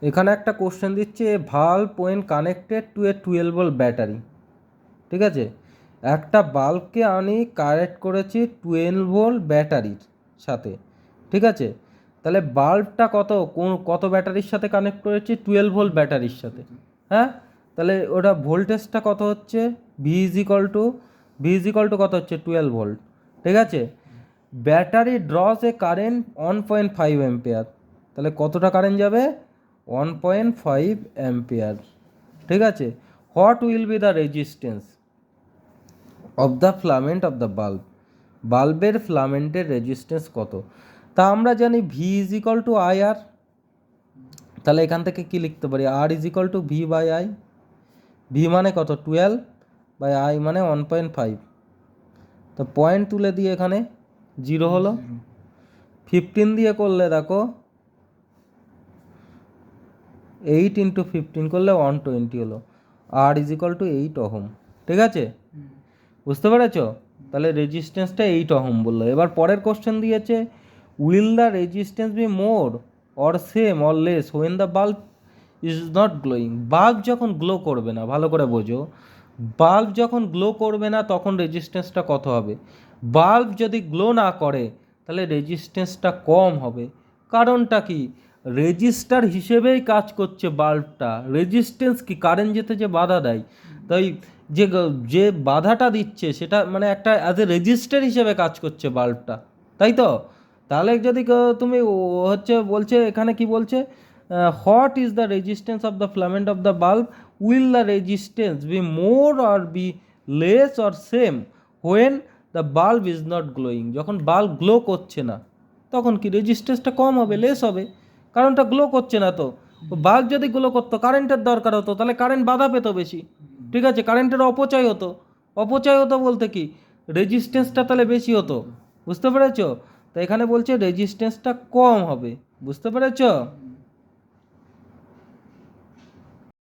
এখানে একটা কোশ্চেন দিচ্ছে bulb when connected to a 12 volt battery. ঠিক আছে, একটা বাল্বকে আমি কানেক্ট করেছি 12 ভোল্ট ব্যাটারির সাথে। ঠিক আছে, তাহলে বাল্বটা কত ব্যাটারির সাথে কানেক্ট করেছি? 12 ভোল্ট ব্যাটারির সাথে। হ্যাঁ, তাহলে ওটা ভোল্টেজটা কত হচ্ছে? ভি ইজ ইকাল টু কত হচ্ছে? 12 ভোল্ট। ঠিক আছে, battery draws a current 1.5 ampere. তাহলে কতটা কারেন্ট যাবে? 1.5 অ্যাম্পিয়ার। ঠিক আছে, what will be the resistance of the filament of the bulb? বাল্বের ফিলামেন্টের রেজিস্ট্যান্স কত? তা আমরা জানি V is equal to I R. তাহলে এখান থেকে কি লিখতে পারি? R is equal to V by I. V মানে কত? 12 বাই আই মানে 1.5। তো পয়েন্ট তুলে দিয়ে এখানে 0 হলো। 15 দিয়ে করলে দেখো 8 ইন্টু 15 করলে 120 হলো। আর ইজ ইকাল টু 8 ওহম। ঠিক আছে, বুঝতে পেরেছ? তাহলে রেজিস্ট্যান্সটা 8 ওহম বললো। এবার পরের কোশ্চেন দিয়েছে will the resistance be more or same or less when the bulb is not glowing? Bulb যখন গ্লো করবে না, ভালো করে বোঝো, বাল্ব যখন গ্লো করবে না তখন রেজিস্ট্যান্সটা কত হবে? বাল্ব যদি গ্লো না করে তাহলে রেজিস্ট্যান্সটা কম হবে। কারণটা কি? রেজিস্টার হিসেবেই কাজ করছে বাল্বটা। রেজিস্ট্যান্স কি? কারেন্ট যেতে যে বাধা দেয়, তাই যে বাধাটা দিচ্ছে সেটা মানে একটা অ্যাজ এ রেজিস্টার হিসেবে কাজ করছে বাল্বটা, তাই তো? তাহলে যদি তুমি বলছে এখানে কি বলছে, what is the resistance of the filament of the bulb? Will the resistance be more or be less or same when the bulb is not glowing? যখন বাল্ব গ্লো করছে না তখন কি রেজিস্ট্যান্সটা কম হবে, লেস হবে? কারণটা গ্লো করছে না তো। বাল্ব যদি গ্লো করতো, কারেন্টের দরকার হতো, তাহলে কারেন্ট বাধা পেতো বেশি। ঠিক আছে, কারেন্টের অপচয় হতো। অপচয় হতো বলতে কি, রেজিস্ট্যান্সটা তাহলে বেশি হতো। বুঝতে পেরেছ? তো এখানে বলছে রেজিস্ট্যান্সটা কম হবে। বুঝতে পেরেছ?